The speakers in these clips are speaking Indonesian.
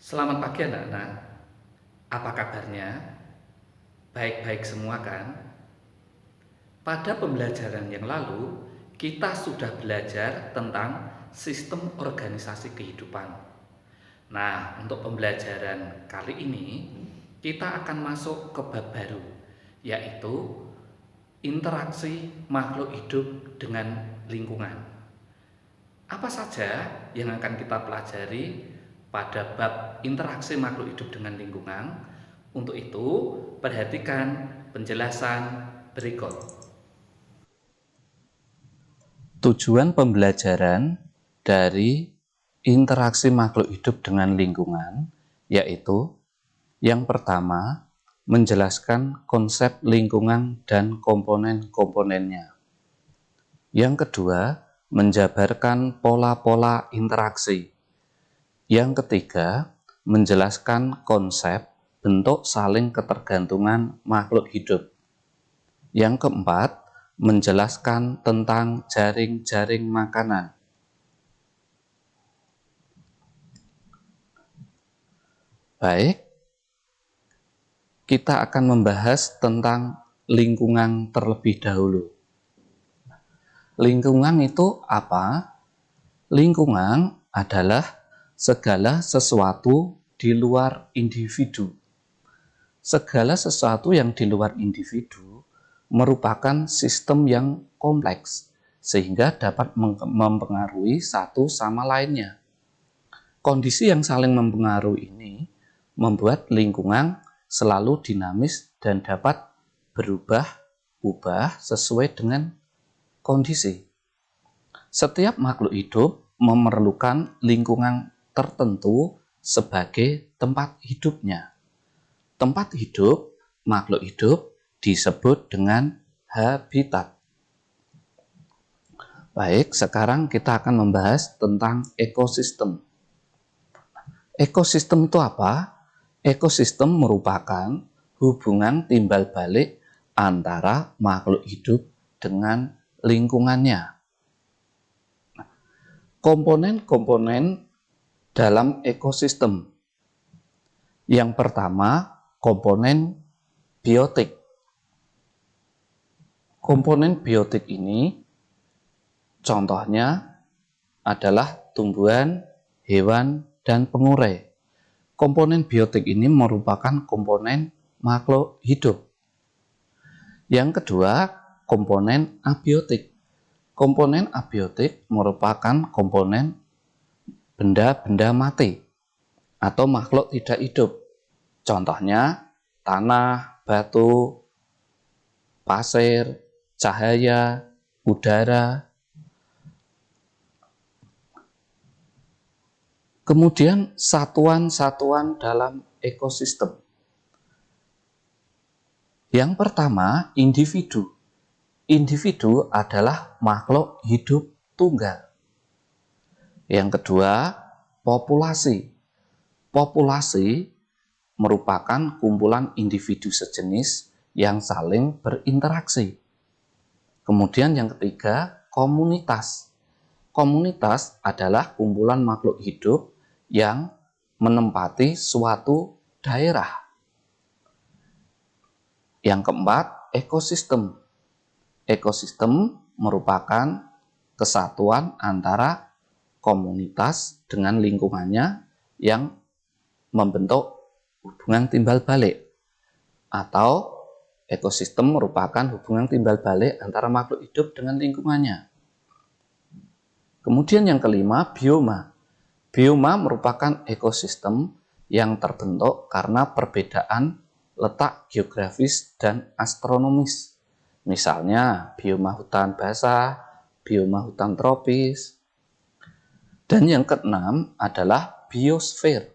Selamat pagi anak-anak, apa kabarnya? Baik-baik semua kan? Pada pembelajaran yang lalu, kita sudah belajar tentang sistem organisasi kehidupan. Nah, untuk pembelajaran kali ini, kita akan masuk ke bab baru, yaitu interaksi makhluk hidup dengan lingkungan. Apa saja yang akan kita pelajari pada bab interaksi makhluk hidup dengan lingkungan? Untuk itu, perhatikan penjelasan berikut. Tujuan pembelajaran dari interaksi makhluk hidup dengan lingkungan yaitu yang pertama, menjelaskan konsep lingkungan dan komponen-komponennya. Yang kedua, menjabarkan pola-pola interaksi. Yang ketiga, menjelaskan konsep bentuk saling ketergantungan makhluk hidup. Yang keempat, menjelaskan tentang jaring-jaring makanan. Baik, kita akan membahas tentang lingkungan terlebih dahulu. Lingkungan itu apa? Lingkungan adalah segala sesuatu di luar individu. Segala sesuatu yang di luar individu merupakan sistem yang kompleks, sehingga dapat mempengaruhi satu sama lainnya. Kondisi yang saling mempengaruhi ini membuat lingkungan selalu dinamis dan dapat berubah-ubah sesuai dengan kondisi. Setiap makhluk hidup memerlukan lingkungan tertentu sebagai tempat hidupnya. Tempat hidup makhluk hidup disebut dengan habitat. Baik, sekarang kita akan membahas tentang ekosistem. Ekosistem itu apa? Ekosistem merupakan hubungan timbal balik antara makhluk hidup dengan lingkungannya. Komponen-komponen dalam ekosistem. Yang pertama, komponen biotik. Komponen biotik ini contohnya adalah tumbuhan, hewan, dan pengurai. Komponen biotik ini merupakan komponen makhluk hidup. Yang kedua, komponen abiotik. Komponen abiotik merupakan komponen benda-benda mati atau makhluk tidak hidup. Contohnya tanah, batu, pasir, cahaya, udara. Kemudian satuan-satuan dalam ekosistem. Yang pertama, individu. Individu adalah makhluk hidup tunggal. Yang kedua, populasi. Populasi merupakan kumpulan individu sejenis yang saling berinteraksi. Kemudian yang ketiga, komunitas. Komunitas adalah kumpulan makhluk hidup yang menempati suatu daerah. Yang keempat, ekosistem. Ekosistem merupakan kesatuan antara komunitas dengan lingkungannya yang membentuk hubungan timbal balik. Atau ekosistem merupakan hubungan timbal balik antara makhluk hidup dengan lingkungannya. Kemudian yang kelima, bioma. Bioma merupakan ekosistem yang terbentuk karena perbedaan letak geografis dan astronomis. Misalnya bioma hutan basah, bioma hutan tropis. Dan yang keenam adalah biosfer.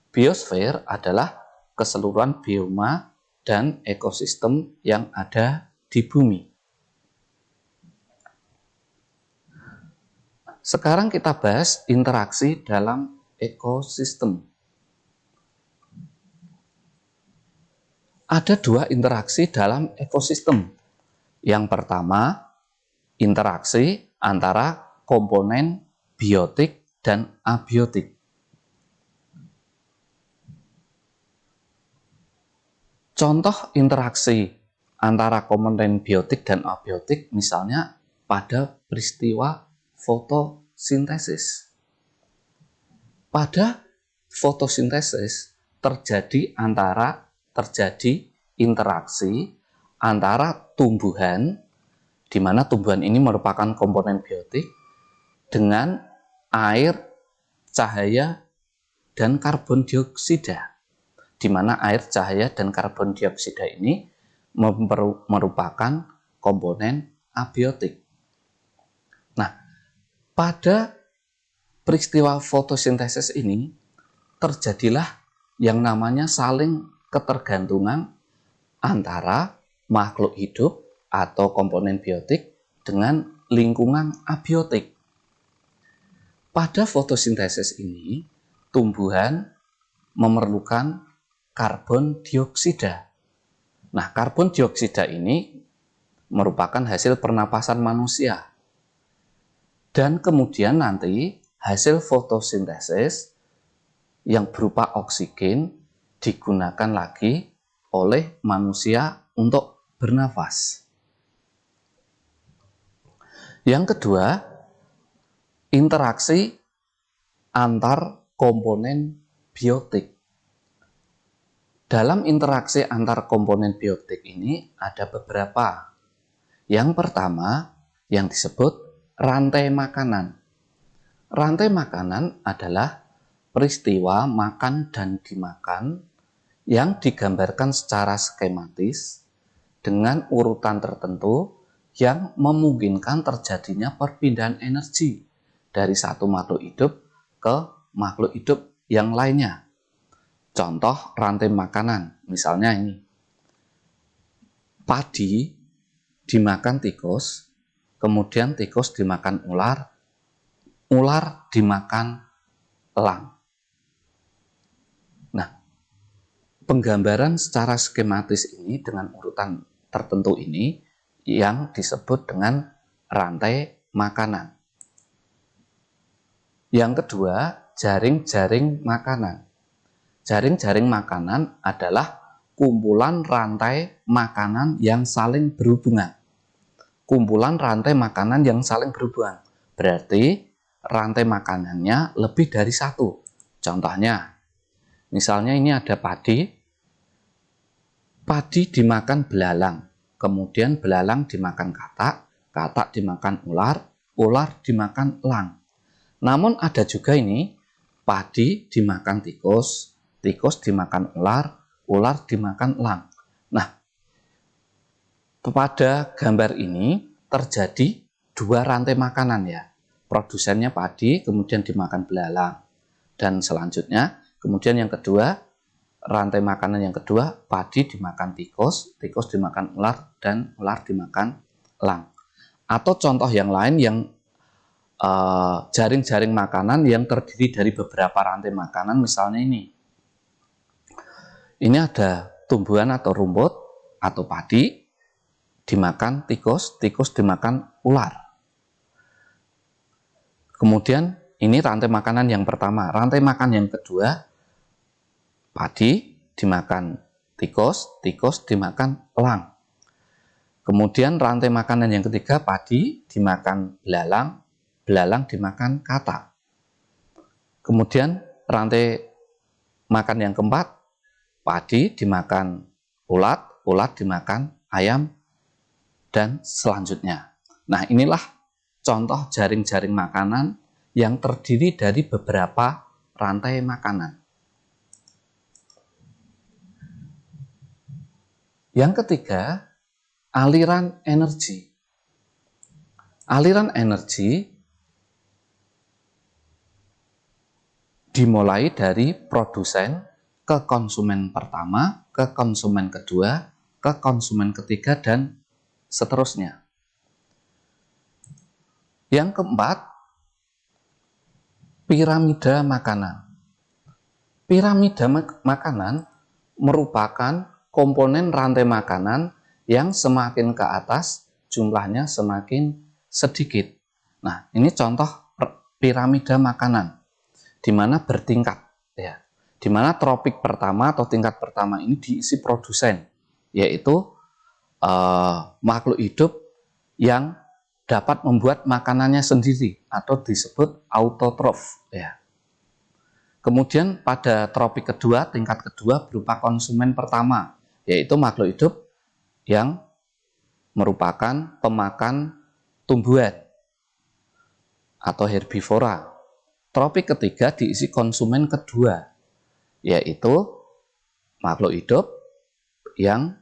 Biosfer adalah keseluruhan bioma dan ekosistem yang ada di bumi. Sekarang kita bahas interaksi dalam ekosistem. Ada dua interaksi dalam ekosistem. Yang pertama, interaksi antara komponen biotik dan abiotik. Contoh interaksi antara komponen biotik dan abiotik misalnya pada peristiwa fotosintesis. Pada fotosintesis terjadi interaksi antara tumbuhan, di mana tumbuhan ini merupakan komponen biotik, dengan air, cahaya, dan karbon dioksida, di mana air, cahaya, dan karbon dioksida ini merupakan komponen abiotik. Nah, pada peristiwa fotosintesis ini terjadilah yang namanya saling ketergantungan antara makhluk hidup atau komponen biotik dengan lingkungan abiotik. Pada fotosintesis ini, tumbuhan memerlukan karbon dioksida. Nah, karbon dioksida ini merupakan hasil pernapasan manusia. Dan kemudian nanti hasil fotosintesis yang berupa oksigen digunakan lagi oleh manusia untuk bernafas. Yang kedua, interaksi antar komponen biotik. Dalam interaksi antar komponen biotik ini ada beberapa. Yang pertama yang disebut rantai makanan. Rantai makanan adalah peristiwa makan dan dimakan yang digambarkan secara skematis dengan urutan tertentu yang memungkinkan terjadinya perpindahan energi dari satu makhluk hidup ke makhluk hidup yang lainnya. Contoh rantai makanan, misalnya ini. Padi dimakan tikus, kemudian tikus dimakan ular, ular dimakan elang. Nah, penggambaran secara skematis ini dengan urutan tertentu ini yang disebut dengan rantai makanan. Yang kedua, jaring-jaring makanan. Jaring-jaring makanan adalah kumpulan rantai makanan yang saling berhubungan. Kumpulan rantai makanan yang saling berhubungan. Berarti rantai makanannya lebih dari satu. Contohnya, misalnya ini ada padi. Padi dimakan belalang. Kemudian belalang dimakan katak. Katak dimakan ular. Ular dimakan elang. Namun ada juga ini, padi dimakan tikus. Tikus dimakan ular, ular dimakan elang. Nah, pada gambar ini terjadi dua rantai makanan ya. Produsennya padi, kemudian dimakan belalang. Dan selanjutnya, kemudian yang kedua, rantai makanan yang kedua, padi dimakan tikus, tikus dimakan ular, dan ular dimakan elang. Atau contoh yang lain yang jaring-jaring makanan yang terdiri dari beberapa rantai makanan, misalnya ini. Ini ada tumbuhan atau rumput atau padi dimakan tikus, tikus dimakan ular. Kemudian ini rantai makanan yang pertama. Rantai makan yang kedua, padi dimakan tikus, tikus dimakan elang. Kemudian rantai makanan yang ketiga, padi dimakan belalang, belalang dimakan katak. Kemudian rantai makan yang keempat, padi dimakan ulat, ulat dimakan ayam, dan selanjutnya. Nah, inilah contoh jaring-jaring makanan yang terdiri dari beberapa rantai makanan. Yang ketiga, aliran energi. Aliran energi dimulai dari produsen ke konsumen pertama, ke konsumen kedua, ke konsumen ketiga, dan seterusnya. Yang keempat, piramida makanan. Piramida makanan merupakan komponen rantai makanan yang semakin ke atas jumlahnya semakin sedikit. Nah, ini contoh piramida makanan di mana bertingkat ya. Di mana tropik pertama atau tingkat pertama ini diisi produsen. yaitu makhluk hidup yang dapat membuat makanannya sendiri atau disebut autotrof ya. Kemudian pada tropik kedua, tingkat kedua berupa konsumen pertama, yaitu makhluk hidup yang merupakan pemakan tumbuhan atau herbivora. Tropik ketiga diisi konsumen kedua, yaitu makhluk hidup yang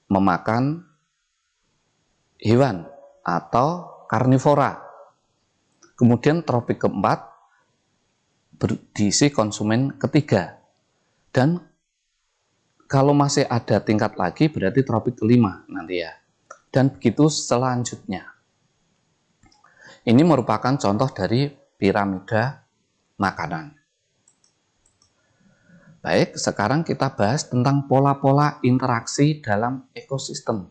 memakan hewan atau karnivora. Kemudian tropik keempat diisi konsumen ketiga. Dan kalau masih ada tingkat lagi berarti tropik kelima nanti ya. Dan begitu selanjutnya. Ini merupakan contoh dari piramida makanan. Baik, sekarang kita bahas tentang pola-pola interaksi dalam ekosistem.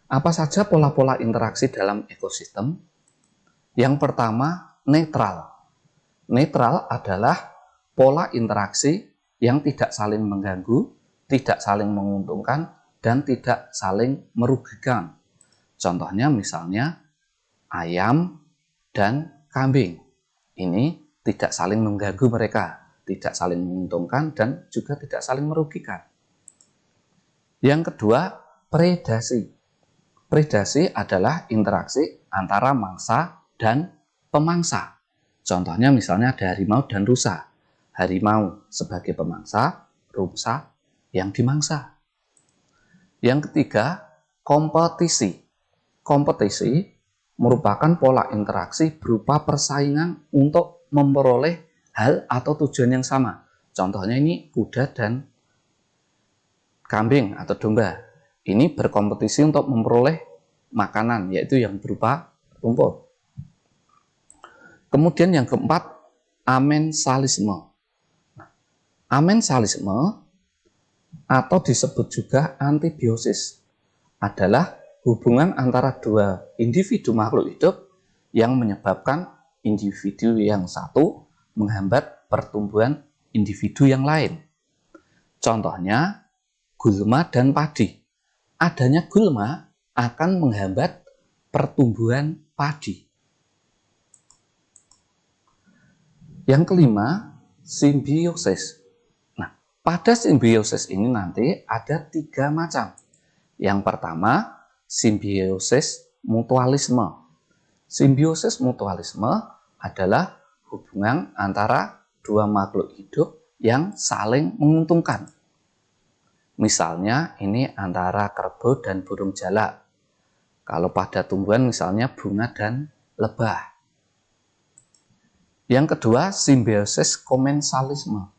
Apa saja pola-pola interaksi dalam ekosistem? Yang pertama, netral. Netral adalah pola interaksi yang tidak saling mengganggu, tidak saling menguntungkan, dan tidak saling merugikan. Contohnya misalnya ayam dan kambing. Ini tidak saling mengganggu mereka, tidak saling menguntungkan, dan juga tidak saling merugikan. Yang kedua, predasi. Predasi adalah interaksi antara mangsa dan pemangsa. Contohnya misalnya ada harimau dan rusa. Harimau sebagai pemangsa, rusa yang dimangsa. Yang ketiga, kompetisi. Kompetisi merupakan pola interaksi berupa persaingan untuk memperoleh hal atau tujuan yang sama. Contohnya ini kuda dan kambing atau domba. Ini berkompetisi untuk memperoleh makanan, yaitu yang berupa rumput. Kemudian yang keempat, amensalisme. Amensalisme atau disebut juga antibiosis adalah hubungan antara dua individu makhluk hidup yang menyebabkan individu yang satu menghambat pertumbuhan individu yang lain. Contohnya gulma dan padi. Adanya gulma akan menghambat pertumbuhan padi. Yang kelima, simbiosis. Nah, pada simbiosis ini nanti ada 3 macam. Yang pertama, simbiosis mutualisme. Simbiosis mutualisme adalah hubungan antara dua makhluk hidup yang saling menguntungkan. Misalnya ini antara kerbau dan burung jalak. Kalau pada tumbuhan misalnya bunga dan lebah. Yang kedua, simbiosis komensalisme.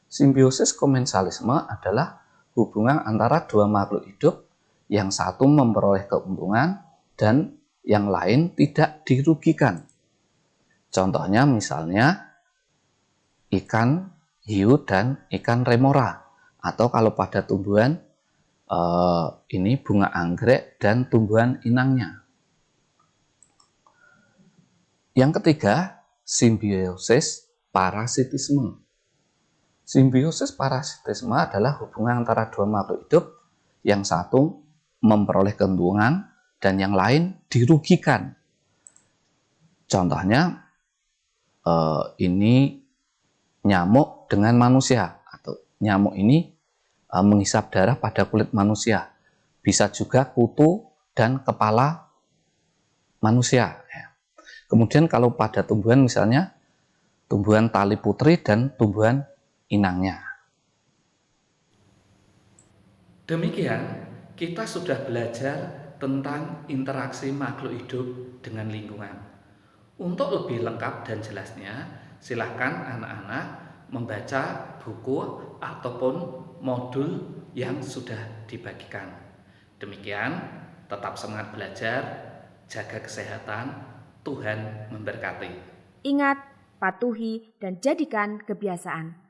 Simbiosis komensalisme adalah hubungan antara dua makhluk hidup yang satu memperoleh keuntungan dan yang lain tidak dirugikan. Contohnya misalnya ikan hiu dan ikan remora. Atau kalau pada tumbuhan ini bunga anggrek dan tumbuhan inangnya. Yang ketiga, simbiosis parasitisme. Simbiosis parasitisme adalah hubungan antara dua makhluk hidup yang satu memperoleh keuntungan dan yang lain dirugikan. Contohnya ini nyamuk dengan manusia, atau nyamuk ini menghisap darah pada kulit manusia. Bisa juga kutu dan kepala manusia. Kemudian kalau pada tumbuhan misalnya tumbuhan tali putri dan tumbuhan inangnya. Demikian, kita sudah belajar tentang interaksi makhluk hidup dengan lingkungan. Untuk lebih lengkap dan jelasnya, silakan anak-anak membaca buku ataupun modul yang sudah dibagikan. Demikian, tetap semangat belajar, jaga kesehatan, Tuhan memberkati. Ingat, patuhi, dan jadikan kebiasaan.